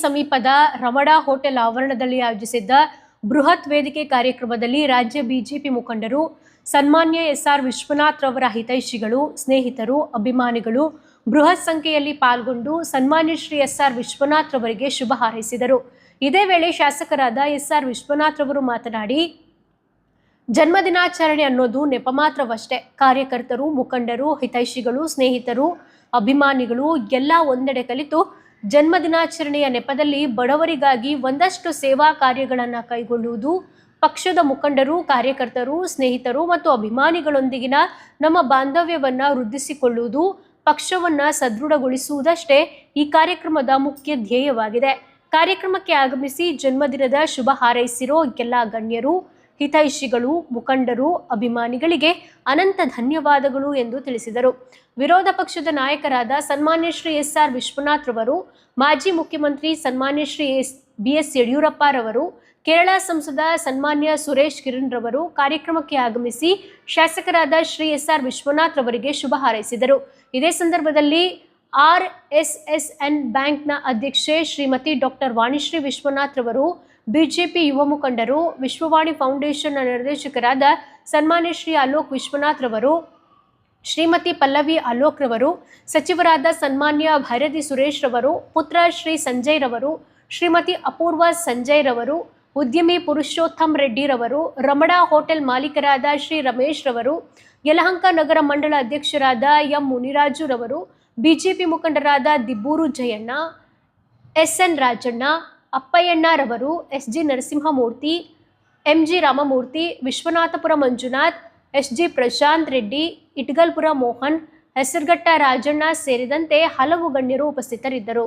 ಸಮೀಪದ ರಮಣ ಹೋಟೆಲ್ ಆವರಣದಲ್ಲಿ ಆಯೋಜಿಸಿದ್ದ ಬೃಹತ್ ವೇದಿಕೆ ಕಾರ್ಯಕ್ರಮದಲ್ಲಿ ರಾಜ್ಯ ಬಿಜೆಪಿ ಮುಖಂಡರು, ಸನ್ಮಾನ್ಯ ಎಸ್.ಆರ್. ವಿಶ್ವನಾಥ್ ರವರ ಹಿತೈಷಿಗಳು, ಸ್ನೇಹಿತರು, ಅಭಿಮಾನಿಗಳು ಬೃಹತ್ ಸಂಖ್ಯೆಯಲ್ಲಿ ಪಾಲ್ಗೊಂಡು ಸನ್ಮಾನ್ಯ ಶ್ರೀ ಎಸ್.ಆರ್. ವಿಶ್ವನಾಥ್ ರವರಿಗೆ ಶುಭ ಹಾರೈಸಿದರು. ಇದೇ ವೇಳೆ ಶಾಸಕರಾದ ಎಸ್.ಆರ್. ವಿಶ್ವನಾಥ್ ರವರು ಮಾತನಾಡಿ, ಜನ್ಮದಿನಾಚರಣೆ ಅನ್ನೋದು ನೆಪ ಮಾತ್ರವಷ್ಟೇ. ಕಾರ್ಯಕರ್ತರು, ಮುಖಂಡರು, ಹಿತೈಷಿಗಳು, ಸ್ನೇಹಿತರು, ಅಭಿಮಾನಿಗಳು ಎಲ್ಲ ಒಂದೆಡೆ ಕಲಿತು ಜನ್ಮದಿನಾಚರಣೆಯ ನೆಪದಲ್ಲಿ ಬಡವರಿಗಾಗಿ ಒಂದಷ್ಟು ಸೇವಾ ಕಾರ್ಯಗಳನ್ನು ಕೈಗೊಳ್ಳುವುದು, ಪಕ್ಷದ ಮುಖಂಡರು, ಕಾರ್ಯಕರ್ತರು, ಸ್ನೇಹಿತರು ಮತ್ತು ಅಭಿಮಾನಿಗಳೊಂದಿಗಿನ ನಮ್ಮ ಬಾಂಧವ್ಯವನ್ನು ವೃದ್ಧಿಸಿಕೊಳ್ಳುವುದು, ಪಕ್ಷವನ್ನು ಸದೃಢಗೊಳಿಸುವುದಷ್ಟೇ ಈ ಕಾರ್ಯಕ್ರಮದ ಮುಖ್ಯ ಧ್ಯೇಯವಾಗಿದೆ. ಕಾರ್ಯಕ್ರಮಕ್ಕೆ ಆಗಮಿಸಿ ಜನ್ಮದಿನದ ಶುಭ ಹಾರೈಸಿರೋ ಎಲ್ಲ ಗಣ್ಯರು, ಹಿತೈಷಿಗಳು, ಮುಖಂಡರು, ಅಭಿಮಾನಿಗಳಿಗೆ ಅನಂತ ಧನ್ಯವಾದಗಳು ಎಂದು ತಿಳಿಸಿದರು. ವಿರೋಧ ಪಕ್ಷದ ನಾಯಕರಾದ ಸನ್ಮಾನ್ಯ ಶ್ರೀ ಎಸ್.ಆರ್. ವಿಶ್ವನಾಥ್ ರವರು, ಮಾಜಿ ಮುಖ್ಯಮಂತ್ರಿ ಸನ್ಮಾನ್ಯ ಶ್ರೀ ಬಿ.ಎಸ್. ಯಡಿಯೂರಪ್ಪ ರವರು, ಕೇರಳ ಸಂಸದ ಸನ್ಮಾನ್ಯ ಸುರೇಶ್ ಕಿರಣ್ ರವರು ಕಾರ್ಯಕ್ರಮಕ್ಕೆ ಆಗಮಿಸಿ ಶಾಸಕರಾದ ಶ್ರೀ ಎಸ್.ಆರ್. ವಿಶ್ವನಾಥ್ ರವರಿಗೆ ಶುಭ ಹಾರೈಸಿದರು. ಇದೇ ಸಂದರ್ಭದಲ್ಲಿ RSSN ಬ್ಯಾಂಕ್ನ ಅಧ್ಯಕ್ಷೆ ಶ್ರೀಮತಿ ಡಾಕ್ಟರ್ ವಾಣಿಶ್ರೀ ವಿಶ್ವನಾಥ್ ರವರು, ಬಿಜೆಪಿ ಯುವ ಮುಖಂಡರು, ವಿಶ್ವವಾಣಿ ಫೌಂಡೇಶನ್ನ ನಿರ್ದೇಶಕರಾದ ಸನ್ಮಾನ್ಯ ಶ್ರೀ ಅಲೋಕ್ ವಿಶ್ವನಾಥ್ ರವರು, ಶ್ರೀಮತಿ ಪಲ್ಲವಿ ಅಲೋಕ್ ರವರು, ಸಚಿವರಾದ ಸನ್ಮಾನ್ಯ ಭೈರತಿ ಸುರೇಶ್ ರವರು, ಪುತ್ರ ಶ್ರೀ ಸಂಜಯ್ ರವರು, ಶ್ರೀಮತಿ ಅಪೂರ್ವ ಸಂಜಯ್ ರವರು, ಉದ್ಯಮಿ ಪುರುಷೋತ್ತಮ್ ರೆಡ್ಡಿ ರವರು, ರಮಣ ಹೋಟೆಲ್ ಮಾಲೀಕರಾದ ಶ್ರೀ ರಮೇಶ್ ರವರು, ಯಲಹಂಕ ನಗರ ಮಂಡಳ ಅಧ್ಯಕ್ಷರಾದ ಎಂ ಮುನಿರಾಜು ರವರು, ಬಿಜೆಪಿ ಮುಖಂಡರಾದ ದಿಬ್ಬೂರು ಜಯಣ್ಣ, SN ರಾಜಣ್ಣ, ಅಪ್ಪಯ್ಯಣ್ಣ ರವರು, SG Narasimhamurthy, MG Ramamurthy, Vishwanathapura Manjunath, SG Prashant Reddy, ಇಟ್ಗಲ್ಪುರ Mohan, Hesaraghatta Rajanna ಸೇರಿದಂತೆ ಹಲವು ಗಣ್ಯರು ಉಪಸ್ಥಿತರಿದ್ದರು.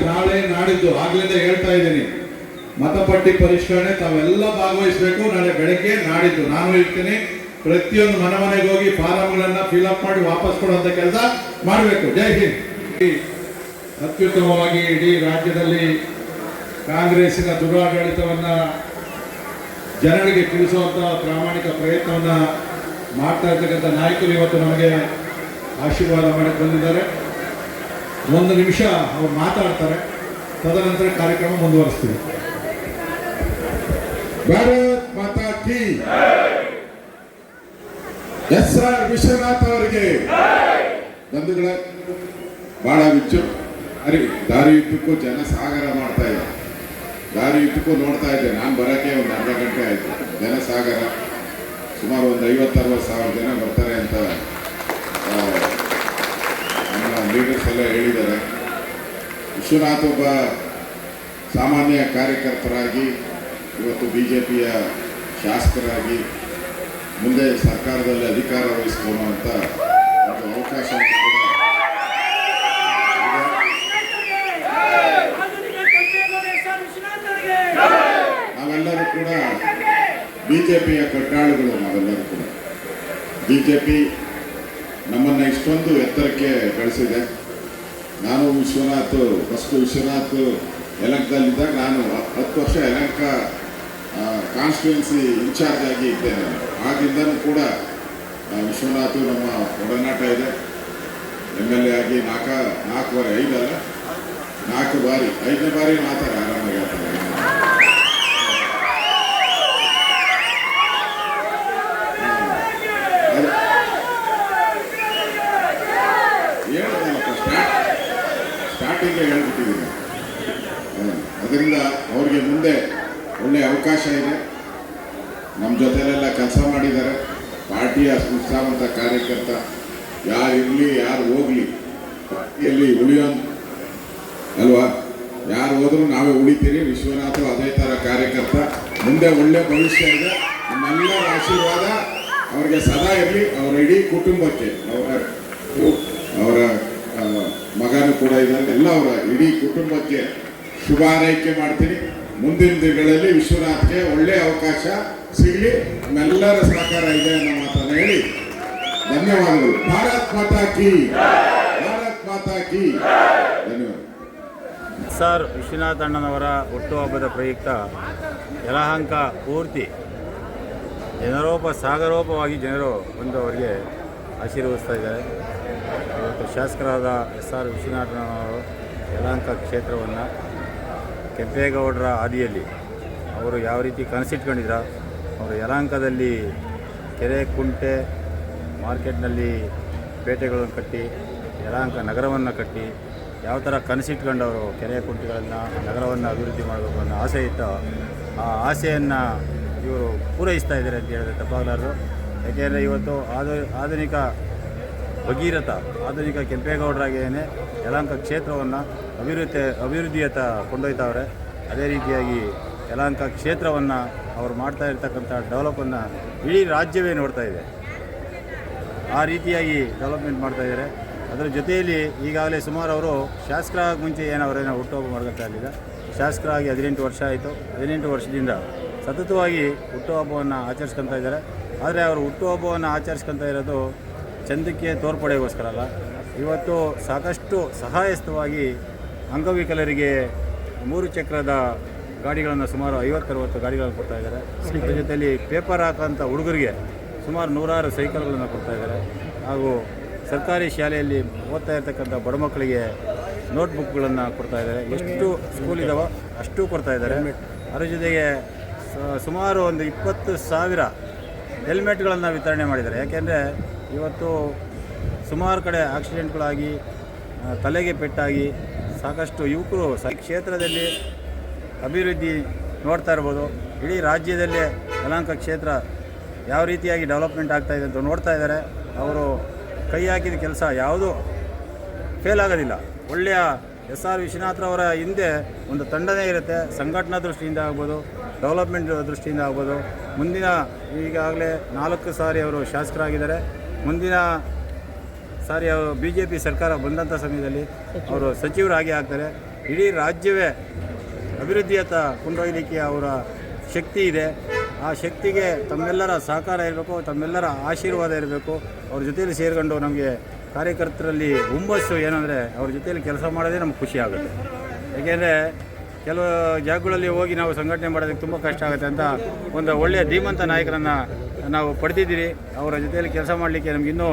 ನಾಳೆ ನಾಡಿದ್ದು ಆಗ್ಲಿಂದ ಹೇಳ್ತಾ ಇದ್ದೀನಿ, ಮತಪಟ್ಟಿ ಪರಿಷ್ಕರಣೆ ತಾವೆಲ್ಲ ಭಾಗವಹಿಸಬೇಕು. ನಾಳೆ ಬೆಳಗ್ಗೆ ನಾಡಿದ್ದು ನಾನು ಹೇಳ್ತೀನಿ, ಪ್ರತಿಯೊಂದು ಮನೆಗೆ ಹೋಗಿ ಫಾರಂಗಳನ್ನ ಫಿಲ್ಅಪ್ ಮಾಡಿ ವಾಪಸ್ ಕೊಡುವಂತ ಕೆಲಸ ಮಾಡಬೇಕು. ಜೈ ಹಿಂದ್. ಅತ್ಯುತ್ತಮವಾಗಿ ಇಡೀ ರಾಜ್ಯದಲ್ಲಿ ಕಾಂಗ್ರೆಸ್ಸಿನ ದುರಾಡಳಿತವನ್ನ ಜನರಿಗೆ ತಿಳಿಸುವಂತ ಪ್ರಾಮಾಣಿಕ ಪ್ರಯತ್ನವನ್ನ ಮಾಡ್ತಾ ಇರ್ತಕ್ಕಂಥ ನಾಯಕರು ಇವತ್ತು ನಮಗೆ ಆಶೀರ್ವಾದ ಮಾಡಕ್ಕೆ ಬಂದಿದ್ದಾರೆ. ಒಂದು ನಿಮಿಷ ಅವ್ರು ಮಾತಾಡ್ತಾರೆ, ತದನಂತರ ಕಾರ್ಯಕ್ರಮ ಮುಂದುವರಿಸ್ತೀವಿ. ಭಾರತ್ ಮಾತಾ ಕೀ. ಎಸ್.ಆರ್. ವಿಶ್ವನಾಥ್ ಅವರಿಗೆ ಬಂಧುಗಳ ಬಹಳ ದಾರಿಯುದ್ದಕ್ಕೂ ಜನ ಸಾಗರ ಮಾಡ್ತಾ ಇದೆ. ದಾರಿಯುದ್ದಕ್ಕೂ ನೋಡ್ತಾ ಇದ್ದೆ, ನಾನು ಬರೋಕ್ಕೆ ಒಂದು ಅರ್ಧ ಗಂಟೆ ಆಯಿತು. ಜನಸಾಗರ ಸುಮಾರು ಒಂದು 50-60 ಸಾವಿರ ಜನ ಬರ್ತಾರೆ ಅಂತ ನಮ್ಮ ಲೀಡರ್ಸ್ ಎಲ್ಲ ಹೇಳಿದ್ದಾರೆ. ವಿಶ್ವನಾಥ್ ಒಬ್ಬ ಸಾಮಾನ್ಯ ಕಾರ್ಯಕರ್ತರಾಗಿ ಇವತ್ತು BJPಯ ಶಾಸಕರಾಗಿ ಮುಂದೆ ಸರ್ಕಾರದಲ್ಲಿ ಅಧಿಕಾರ ವಹಿಸಿಕೊಳ್ಳುವಂಥ ಒಂದು ಅವಕಾಶ ನಾವೆಲ್ಲರೂ ಕೂಡ BJPಯ ಕಟ್ಟಾಳುಗಳು. ನಾವೆಲ್ಲರೂ ಕೂಡ BJP ನಮ್ಮನ್ನು ಇಷ್ಟೊಂದು ಎತ್ತರಕ್ಕೆ ಬೆಳೆಸಿದೆ. ನಾನು ಫಸ್ಟು ವಿಶ್ವನಾಥ್ ಯಲಹಂಕದಲ್ಲಿದ್ದಾಗ ನಾನು 10 ವರ್ಷ ಯಲಹಂಕ ಕಾನ್ಸ್ಟಿಟ್ಯೂನ್ಸಿ ಇನ್ಚಾರ್ಜ್ ಆಗಿ ಇದ್ದೇನೆ. ಆಗಿಂದನೂ ಕೂಡ ವಿಶ್ವನಾಥ್ ನಮ್ಮ ಒಡನಾಟ ಇದೆ. MLA ಆಗಿ 4 ಬಾರಿ 5ನೇ ಬಾರಿ ಮಾತಾರೆ, ಆರಾಮಾಗಿ ಹೇಳ್ತಾರೆ. ಸ್ಟಾರ್ಟಿಂಗ್ ಹೇಳ್ಬಿಟ್ಟಿದ್ದೀನಿ. ಅದರಿಂದ ಅವ್ರಿಗೆ ಮುಂದೆ ಒಳ್ಳೆಯ ಅವಕಾಶ ಇದೆ. ನಮ್ಮ ಜೊತೆಲೆಲ್ಲ ಕೆಲಸ ಮಾಡಿದ್ದಾರೆ. ಪಾರ್ಟಿಯ ಉತ್ಸಾಹವಂತ ಕಾರ್ಯಕರ್ತ, ಯಾರು ಇರಲಿ ಯಾರು ಹೋಗಲಿ ಪಾರ್ಟಿಯಲ್ಲಿ ಉಳಿಯೋ ಅಲ್ವಾ, ಯಾರು ಹೋದರೂ ನಾವೇ ಉಳಿತೀರಿ. ವಿಶ್ವನಾಥ್ ಅದೇ ಥರ ಕಾರ್ಯಕರ್ತ, ಮುಂದೆ ಒಳ್ಳೆ ಭವಿಷ್ಯ ಇದೆ. ನಮ್ಮೆಲ್ಲರ ಆಶೀರ್ವಾದ ಅವ್ರಿಗೆ ಸದಾ ಇರಲಿ. ಅವರ ಇಡೀ ಕುಟುಂಬಕ್ಕೆ, ಅವರ ಮಗನೂ ಕೂಡ ಇದ್ದಾರೆ, ಎಲ್ಲ ಅವರ ಇಡೀ ಕುಟುಂಬಕ್ಕೆ ಶುಭ ಹಾರೈಕೆ ಮಾಡ್ತೀನಿ. ಮುಂದಿನ ದಿನಗಳಲ್ಲಿ ವಿಶ್ವನಾಥ್ಗೆ ಒಳ್ಳೆಯ ಅವಕಾಶ ಸಿಗಲಿ, ನಮ್ಮೆಲ್ಲರ ಸಹಕಾರ ಇದೆ ಅನ್ನೋ ಮಾತನ್ನು ಹೇಳಿ ಧನ್ಯವಾದಗಳು. ಭಾರತ್ ಮಾತಾ ಕೀ, ಭಾರತ್ ಮಾತಾ ಕೀ. ಧನ್ಯವಾದ. ಎಸ್.ಆರ್. ವಿಶ್ವನಾಥ್ ಅಣ್ಣನವರ ಹುಟ್ಟುಹಬ್ಬದ ಪ್ರಯುಕ್ತ ಯಲಹಂಕ ಪೂರ್ತಿ ಸಾಗರೋಪವಾಗಿ ಜನರು ಬಂದು ಅವರಿಗೆ ಆಶೀರ್ವದಿಸ್ತಾ ಇದ್ದಾರೆ. ಇವತ್ತು ಶಾಸಕರಾದ ಎಸ್.ಆರ್. ವಿಶ್ವನಾಥನವರು ಯಲಹಂಕ ಕ್ಷೇತ್ರವನ್ನು ಕೆಂಪೇಗೌಡರ ಹಾದಿಯಲ್ಲಿ ಅವರು ಯಾವ ರೀತಿ ಕನಸಿಟ್ಕೊಂಡಿದ್ರ, ಅವರು ಯಲಹಂಕದಲ್ಲಿ ಕೆರೆ ಕುಂಟೆ ಮಾರ್ಕೆಟ್ನಲ್ಲಿ ಪೇಟೆಗಳನ್ನು ಕಟ್ಟಿ ಯಲಹಂಕ ನಗರವನ್ನು ಕಟ್ಟಿ ಯಾವ ಥರ ಕನಸಿಟ್ಕೊಂಡವರು ಕೆರೆ ಕುಂಟೆಗಳನ್ನು ನಗರವನ್ನು ಅಭಿವೃದ್ಧಿ ಮಾಡಬೇಕು ಅನ್ನೋ ಆಸೆ ಇತ್ತು. ಆ ಆಸೆಯನ್ನು ಇವರು ಪೂರೈಸ್ತಾ ಇದ್ದಾರೆ ಅಂತ ಹೇಳಿದ್ರೆ ತಪ್ಪಾಗಲಾರದು. ಯಾಕೆಂದರೆ ಇವತ್ತು ಆಧುನಿಕ ಭಗೀರಥ ಆಧುನಿಕ ಕೆಂಪೇಗೌಡರಾಗೇನೆ ಯಲಹಂಕ ಕ್ಷೇತ್ರವನ್ನು ಅಭಿವೃದ್ಧಿಯತ್ತ ಕೊಂಡೊಯ್ತಾವ್ರೆ. ಅದೇ ರೀತಿಯಾಗಿ ಯಲಹಂಕ ಕ್ಷೇತ್ರವನ್ನು ಅವರು ಮಾಡ್ತಾ ಇರ್ತಕ್ಕಂಥ ಡೆವಲಪನ್ನು ಇಡೀ ರಾಜ್ಯವೇ ನೋಡ್ತಾ ಇದೆ. ಆ ರೀತಿಯಾಗಿ ಡೆವಲಪ್ಮೆಂಟ್ ಮಾಡ್ತಾಯಿದ್ದಾರೆ. ಅದರ ಜೊತೆಯಲ್ಲಿ ಈಗಾಗಲೇ ಸುಮಾರು ಅವರು ಶಾಸಕರಾಗಿ ಮುಂಚೆ ಅವರೇನೋ ಹುಟ್ಟುಹಬ್ಬ ಮಾಡ್ಕೊತಾ ಇರಲಿಲ್ಲ. ಶಾಸಕರಾಗಿ 18 ವರ್ಷ ಆಯಿತು. 18 ವರ್ಷದಿಂದ ಸತತವಾಗಿ ಹುಟ್ಟುಹಬ್ಬವನ್ನು ಆಚರಿಸ್ಕೊತಾ ಇದ್ದಾರೆ. ಆದರೆ ಅವರು ಹುಟ್ಟುಹಬ್ಬವನ್ನು ಆಚರಿಸ್ಕೊತಾ ಇರೋದು ಚಂದಕ್ಕೆ ತೋರ್ಪಡೆಗೋಸ್ಕರ ಅಲ್ಲ. ಇವತ್ತು ಸಾಕಷ್ಟು ಸಹಾಯಸ್ಥವಾಗಿ ಅಂಗವಿಕಲರಿಗೆ 3 ಚಕ್ರದ ಗಾಡಿಗಳನ್ನು ಸುಮಾರು 50-60 ಗಾಡಿಗಳನ್ನು ಕೊಡ್ತಾ ಇದ್ದಾರೆ. ಅದ್ರ ಜೊತೆಯಲ್ಲಿ ಪೇಪರ್ ಹಾಕೋಂಥ ಹುಡುಗರಿಗೆ ಸುಮಾರು 100 ಸೈಕಲ್ಗಳನ್ನು ಕೊಡ್ತಾ ಇದ್ದಾರೆ. ಹಾಗೂ ಸರ್ಕಾರಿ ಶಾಲೆಯಲ್ಲಿ ಓದ್ತಾ ಇರ್ತಕ್ಕಂಥ ಬಡ ಮಕ್ಕಳಿಗೆ ನೋಟ್ಬುಕ್ಗಳನ್ನು ಕೊಡ್ತಾ ಇದ್ದಾರೆ. ಎಷ್ಟು ಸ್ಕೂಲ್ ಇದ್ದಾವೋ ಅಷ್ಟು ಕೊಡ್ತಾ ಇದ್ದಾರೆ. ಅದರ ಜೊತೆಗೆ ಸುಮಾರು ಒಂದು 20,000 ಹೆಲ್ಮೆಟ್ಗಳನ್ನು ವಿತರಣೆ ಮಾಡಿದ್ದಾರೆ. ಯಾಕೆಂದರೆ ಇವತ್ತು ಸುಮಾರು ಕಡೆ ಆಕ್ಸಿಡೆಂಟ್ಗಳಾಗಿ ತಲೆಗೆ ಪೆಟ್ಟಾಗಿ ಸಾಕಷ್ಟು ಯುವಕರು ಕ್ಷೇತ್ರದಲ್ಲಿ ಅಭಿವೃದ್ಧಿ ನೋಡ್ತಾ ಇರ್ಬೋದು. ಇಡೀ ರಾಜ್ಯದಲ್ಲೇ ಯಲಹಂಕ ಕ್ಷೇತ್ರ ಯಾವ ರೀತಿಯಾಗಿ ಡೆವಲಪ್ಮೆಂಟ್ ಆಗ್ತಾಯಿದೆ ಅಂತ ನೋಡ್ತಾ ಇದ್ದಾರೆ. ಅವರು ಕೈ ಹಾಕಿದ ಕೆಲಸ ಯಾವುದೂ ಫೇಲ್ ಆಗೋದಿಲ್ಲ. ಒಳ್ಳೆಯ SR ವಿಶ್ವನಾಥ್ರವರ ಹಿಂದೆ ಒಂದು ತಂಡನೇ ಇರುತ್ತೆ. ಸಂಘಟನಾ ದೃಷ್ಟಿಯಿಂದ ಆಗ್ಬೋದು, ಡೆವಲಪ್ಮೆಂಟ್ ದೃಷ್ಟಿಯಿಂದ ಆಗ್ಬೋದು. ಮುಂದಿನ ಈಗಾಗಲೇ 4 ಸಾರಿ ಅವರು ಶಾಸಕರಾಗಿದ್ದಾರೆ. ಮುಂದಿನ ಸಾರಿ ಅವರು BJP ಸರ್ಕಾರ ಬಂದಂಥ ಸಮಯದಲ್ಲಿ ಅವರು ಸಚಿವರಾಗಿ ಆಗ್ತಾರೆ. ಇಡೀ ರಾಜ್ಯವೇ ಅಭಿವೃದ್ಧಿಯತ್ತ ಕೊಂಡೊಯ್ಯಲಿಕ್ಕೆ ಅವರ ಶಕ್ತಿ ಇದೆ. ಆ ಶಕ್ತಿಗೆ ತಮ್ಮೆಲ್ಲರ ಸಹಕಾರ ಇರಬೇಕು, ತಮ್ಮೆಲ್ಲರ ಆಶೀರ್ವಾದ ಇರಬೇಕು. ಅವ್ರ ಜೊತೆಯಲ್ಲಿ ಸೇರಿಕೊಂಡು ನಮಗೆ ಕಾರ್ಯಕರ್ತರಲ್ಲಿ ಹುಮ್ಮಸ್ಸು ಏನಂದರೆ ಅವ್ರ ಜೊತೆಯಲ್ಲಿ ಕೆಲಸ ಮಾಡೋದೇ ನಮ್ಗೆ ಖುಷಿ ಆಗುತ್ತೆ. ಏಕೆಂದರೆ ಕೆಲವು ಜಾಗಗಳಲ್ಲಿ ಹೋಗಿ ನಾವು ಸಂಘಟನೆ ಮಾಡೋದಕ್ಕೆ ತುಂಬ ಕಷ್ಟ ಆಗುತ್ತೆ ಅಂತ ಒಂದು ಒಳ್ಳೆಯ ಧೀಮಂತ ನಾಯಕರನ್ನು ನಾವು ಪಡೆದಿದ್ದೀರಿ. ಅವರ ಜೊತೆಯಲ್ಲಿ ಕೆಲಸ ಮಾಡಲಿಕ್ಕೆ ನಮಗಿನ್ನೂ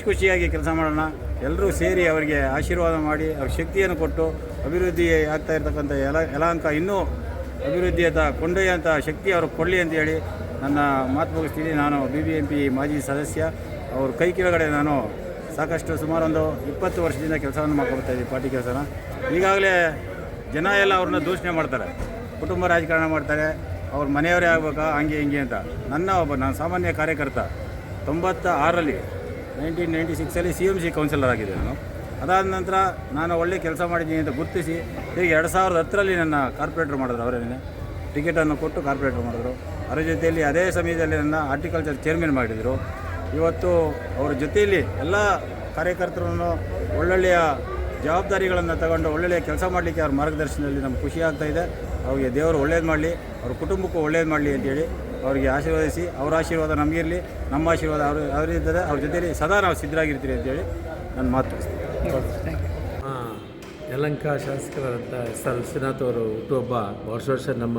ಖುಷಿಯಾಗಿ ಕೆಲಸ ಮಾಡೋಣ. ಎಲ್ಲರೂ ಸೇರಿ ಅವರಿಗೆ ಆಶೀರ್ವಾದ ಮಾಡಿ ಅವ್ರ ಶಕ್ತಿಯನ್ನು ಕೊಟ್ಟು ಅಭಿವೃದ್ಧಿ ಆಗ್ತಾ ಇರ್ತಕ್ಕಂಥ ಯಲಹಂಕ ಇನ್ನೂ ಅಭಿವೃದ್ಧಿಯತ್ತ ಕೊಂಡೊಯ್ಯುವಂಥ ಶಕ್ತಿ ಅವ್ರಿಗೆ ಕೊಡಲಿ ಅಂತೇಳಿ ನನ್ನ ಮಾತು ಮುಗಿಸ್ತೀನಿ. ನಾನು BBMP ಮಾಜಿ ಸದಸ್ಯ. ಅವ್ರ ಕೈ ಕೆಳಗಡೆ ನಾನು ಸಾಕಷ್ಟು ಸುಮಾರು ಒಂದು 20 ವರ್ಷದಿಂದ ಕೆಲಸವನ್ನು ಮಾಡ್ಕೊಳ್ತಾಯಿದ್ದೀವಿ, ಪಾರ್ಟಿ ಕೆಲಸನ. ಈಗಾಗಲೇ ಜನ ಎಲ್ಲ ಅವ್ರನ್ನ ದೂಷಣೆ ಮಾಡ್ತಾರೆ, ಕುಟುಂಬ ರಾಜಕಾರಣ ಮಾಡ್ತಾರೆ, ಅವ್ರ ಮನೆಯವರೇ ಆಗ್ಬೇಕಾ ಹಂಗೆ ಹಿಂಗೆ ಅಂತ. ನಾನು ಸಾಮಾನ್ಯ ಕಾರ್ಯಕರ್ತ. 96ರಲ್ಲಿ 1996 CMC ಕೌನ್ಸಿಲರ್ ಆಗಿದೆ ನಾನು. ಅದಾದ ನಂತರ ನಾನು ಒಳ್ಳೆ ಕೆಲಸ ಮಾಡಿದ್ದೀನಿ ಅಂತ ಗುರುತಿಸಿ ಈಗ 2010ರಲ್ಲಿ ನನ್ನ ಕಾರ್ಪೊರೇಟ್ರ್ ಮಾಡಿದ್ರು. ಅವರೇನೆ ಟಿಕೆಟನ್ನು ಕೊಟ್ಟು ಕಾರ್ಪೊರೇಟ್ರ್ ಮಾಡಿದ್ರು. ಅದರ ಜೊತೆಯಲ್ಲಿ ಅದೇ ಸಮಯದಲ್ಲಿ ನನ್ನ ಹಾರ್ಟಿಕಲ್ಚರ್ ಚೇರ್ಮನ್ ಮಾಡಿದರು. ಇವತ್ತು ಅವರ ಜೊತೆಯಲ್ಲಿ ಎಲ್ಲ ಕಾರ್ಯಕರ್ತರನ್ನು ಒಳ್ಳೊಳ್ಳೆಯ ಜವಾಬ್ದಾರಿಗಳನ್ನು ತಗೊಂಡು ಒಳ್ಳೊಳ್ಳೆಯ ಕೆಲಸ ಮಾಡಲಿಕ್ಕೆ ಅವ್ರ ಮಾರ್ಗದರ್ಶನದಲ್ಲಿ ನಮ್ಗೆ ಖುಷಿ ಆಗ್ತಾಯಿದೆ. ಅವ್ರಿಗೆ ದೇವರು ಒಳ್ಳೇದು ಮಾಡಲಿ, ಅವ್ರ ಕುಟುಂಬಕ್ಕೂ ಒಳ್ಳೇದು ಮಾಡಲಿ ಅಂತೇಳಿ ಅವರಿಗೆ ಆಶೀರ್ವದಿಸಿ, ಅವರ ಆಶೀರ್ವಾದ ನಮಗಿರಲಿ, ನಮ್ಮ ಆಶೀರ್ವಾದ ಅವರಿರ್ತದೆ. ಅವ್ರ ಜೊತೆಯಲ್ಲಿ ಸದಾ ನಾವು ಸಿದ್ಧರಾಗಿರ್ತೀರಿ ಅಂತೇಳಿ ನಾನು ಮಾತು ಯಲಹಂಕ ಶಾಸಕರಾದಂಥ SR ವಿಶ್ವನಾಥ್ ಅವರು ಹುಟ್ಟುಹಬ್ಬ ವರ್ಷ ನಮ್ಮ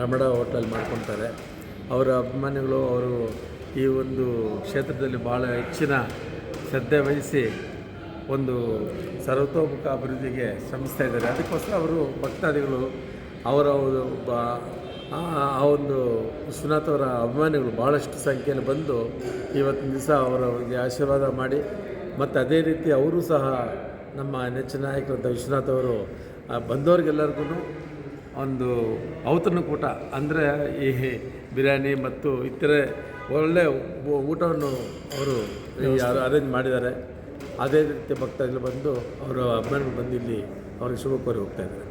ರಮಣ ಹೋಟೆಲ್ ಮಾಡ್ಕೊತಾರೆ. ಅವರ ಅಭಿಮಾನಿಗಳು ಅವರು ಈ ಒಂದು ಕ್ಷೇತ್ರದಲ್ಲಿ ಭಾಳ ಹೆಚ್ಚಿನ ಶ್ರದ್ಧೆ ವಹಿಸಿ ಒಂದು ಸರ್ವತೋಮುಖ ಅಭಿವೃದ್ಧಿಗೆ ಶ್ರಮಿಸ್ತಾ ಇದ್ದಾರೆ. ಅದಕ್ಕೋಸ್ಕರ ಅವರು ಭಕ್ತಾದಿಗಳು ಅವರ ಆ ಒಂದು ವಿಶ್ವನಾಥ್ ಅವರ ಅಭಿಮಾನಿಗಳು ಭಾಳಷ್ಟು ಸಂಖ್ಯೆಯಲ್ಲಿ ಬಂದು ಇವತ್ತಿನ ದಿವಸ ಅವರಿಗೆ ಆಶೀರ್ವಾದ ಮಾಡಿ, ಮತ್ತು ಅದೇ ರೀತಿ ಅವರು ಸಹ ನಮ್ಮ ನೆಚ್ಚಿನ ನಾಯಕರಂಥ ವಿಶ್ವನಾಥ್ ಅವರು ಬಂದವರಿಗೆಲ್ಲರಿಗೂ ಒಂದು ಔತಣಕೂಟ ಅಂದರೆ ಈ ಬಿರಿಯಾನಿ ಮತ್ತು ಇತರೆ ಒಳ್ಳೆಯ ಊಟವನ್ನು ಅವರು ಅರೇಂಜ್ ಮಾಡಿದ್ದಾರೆ. ಅದೇ ರೀತಿ ಭಕ್ತಾದಿಗಳು ಬಂದು ಅವರು ಅಭಿಮಾನಿಗಳು ಬಂದು ಇಲ್ಲಿ ಅವ್ರಿಗೆ ಶುಭ ಕೋರಿ ಹೋಗ್ತಾ ಇದ್ದಾರೆ.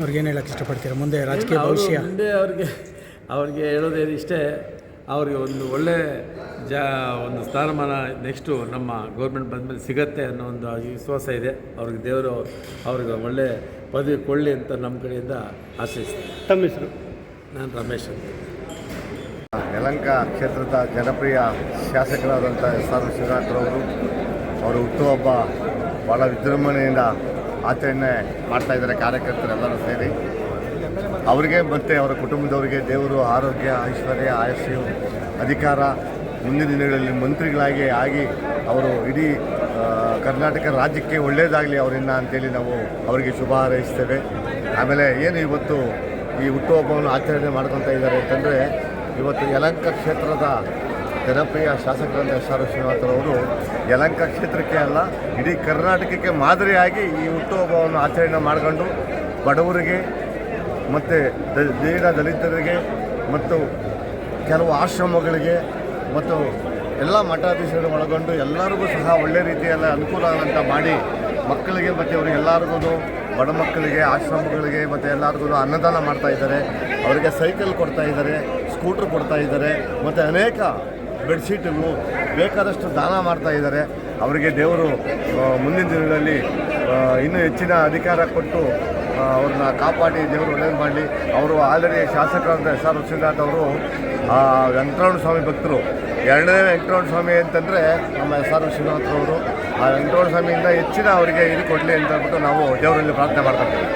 ಅವ್ರಿಗೇನು ಹೇಳಕ್ಕೆ ಇಷ್ಟಪಡ್ತೀರಾ ಮುಂದೆ ರಾಜಕೀಯ ಭವಿಷ್ಯ? ಮುಂದೆ ಅವ್ರಿಗೆ ಹೇಳೋದೇನು ಇಷ್ಟೇ, ಅವ್ರಿಗೆ ಒಂದು ಒಳ್ಳೆಯ ಒಂದು ಸ್ಥಾನಮಾನ ನೆಕ್ಸ್ಟು ನಮ್ಮ ಗೌರ್ಮೆಂಟ್ ಬಂದಮೇಲೆ ಸಿಗತ್ತೆ ಅನ್ನೋ ಒಂದು ವಿಶ್ವಾಸ ಇದೆ. ಅವ್ರಿಗೆ ದೇವರು ಅವ್ರಿಗೆ ಒಳ್ಳೆಯ ಪದವಿ ಕೊಳ್ಳಿ ಅಂತ ನಮ್ಮ ಕಡೆಯಿಂದ ಆಶಿಸ್ತೀನಿ. ತಮ್ಮ ಹೆಸರು? ನಾನು ರಮೇಶ್ ಅಂತ. ಯಲಹಂಕ ಕ್ಷೇತ್ರದ ಜನಪ್ರಿಯ ಶಾಸಕರಾದಂಥ SR ವಿಶ್ವನಾಥ್ರವರು ಅವರ ಹುಟ್ಟುಹಬ್ಬ ಭಾಳ ವಿಜೃಂಭಣೆಯಿಂದ ಆಚರಣೆ ಮಾಡ್ತಾಯಿದ್ದಾರೆ. ಕಾರ್ಯಕರ್ತರೆಲ್ಲರೂ ಸೇರಿ ಅವರಿಗೆ ಮತ್ತು ಅವರ ಕುಟುಂಬದವರಿಗೆ ದೇವರು ಆರೋಗ್ಯ, ಐಶ್ವರ್ಯ, ಆಯುಷ್ಯ, ಅಧಿಕಾರ, ಮುಂದಿನ ದಿನಗಳಲ್ಲಿ ಮಂತ್ರಿಗಳಾಗಿ ಆಗಿ ಅವರು ಇಡೀ ಕರ್ನಾಟಕ ರಾಜ್ಯಕ್ಕೆ ಒಳ್ಳೆಯದಾಗಲಿ ಅವರಿಂದ ಅಂತೇಳಿ ನಾವು ಅವರಿಗೆ ಶುಭ ಹಾರೈಸ್ತೇವೆ. ಆಮೇಲೆ ಏನು ಇವತ್ತು ಈ ಹುಟ್ಟುಹಬ್ಬವನ್ನು ಆಚರಣೆ ಮಾಡ್ಕೊತಾ ಇದ್ದಾರೆ ಅಂತಂದರೆ, ಇವತ್ತು ಯಲಹಂಕ ಕ್ಷೇತ್ರದ ಜನಪ್ರಿಯ ಶಾಸಕರಾದ ಎಸ್ ಆರ್ ಶ್ರೀನಿವಾಸರವರು ಯಲಹಂಕ ಕ್ಷೇತ್ರಕ್ಕೆ ಅಲ್ಲ, ಇಡೀ ಕರ್ನಾಟಕಕ್ಕೆ ಮಾದರಿಯಾಗಿ ಈ ಹುಟ್ಟುಹಬ್ಬವನ್ನು ಆಚರಣೆ ಮಾಡಿಕೊಂಡು ಬಡವರಿಗೆ ಮತ್ತು ದೀನ ದಲಿತರಿಗೆ ಮತ್ತು ಕೆಲವು ಆಶ್ರಮಗಳಿಗೆ ಮತ್ತು ಎಲ್ಲ ಮಠಾಧೀಶರು ಒಳಗೊಂಡು ಎಲ್ಲರಿಗೂ ಸಹ ಒಳ್ಳೆ ರೀತಿಯಲ್ಲಿ ಅನುಕೂಲ ಅಂತ ಮಾಡಿ ಮಕ್ಕಳಿಗೆ ಮತ್ತು ಅವರಿಗೆಲ್ಲರಿಗೂ ಬಡ ಮಕ್ಕಳಿಗೆ ಆಶ್ರಮಗಳಿಗೆ ಮತ್ತು ಎಲ್ಲರಿಗೂ ಅನ್ನದಾನ ಮಾಡ್ತಾ ಇದ್ದಾರೆ. ಅವರಿಗೆ ಸೈಕಲ್ ಕೊಡ್ತಾ ಇದ್ದಾರೆ, ಸ್ಕೂಟ್ರ್ ಕೊಡ್ತಾ ಇದ್ದಾರೆ ಮತ್ತು ಅನೇಕ ಬೆಡ್ಶೀಟುಗಳು ಬೇಕಾದಷ್ಟು ದಾನ ಮಾಡ್ತಾ ಇದ್ದಾರೆ. ಅವರಿಗೆ ದೇವರು ಮುಂದಿನ ದಿನಗಳಲ್ಲಿ ಇನ್ನೂ ಹೆಚ್ಚಿನ ಅಧಿಕಾರ ಕೊಟ್ಟು ಅವ್ರನ್ನ ಕಾಪಾಡಿ ದೇವರು ಒಳ್ಳೇದು ಮಾಡಲಿ. ಅವರು ಆಲ್ರೆಡಿ ಶಾಸಕರಾದ ಎಸ್ ಆರ್ ಶ್ರೀನಾಥ್ ಅವರು ವೆಂಕಟರಮಣ ಸ್ವಾಮಿ ಭಕ್ತರು. ಎರಡನೇ ವೆಂಕಟರಮಣ ಸ್ವಾಮಿ ಅಂತಂದರೆ ನಮ್ಮ ಎಸ್ ಆರ್ ಶ್ರೀನಿವಾಸರವರು. ಆ ವೆಂಕಟರಮಣ ಸ್ವಾಮಿಯಿಂದ ಹೆಚ್ಚಿನ ಅವರಿಗೆ ಇದು ಕೊಡಲಿ ಅಂತ ಹೇಳ್ಬಿಟ್ಟು ನಾವು ದೇವರಲ್ಲಿ ಪ್ರಾರ್ಥನೆ ಮಾಡ್ಕೊಳ್ತೀವಿ.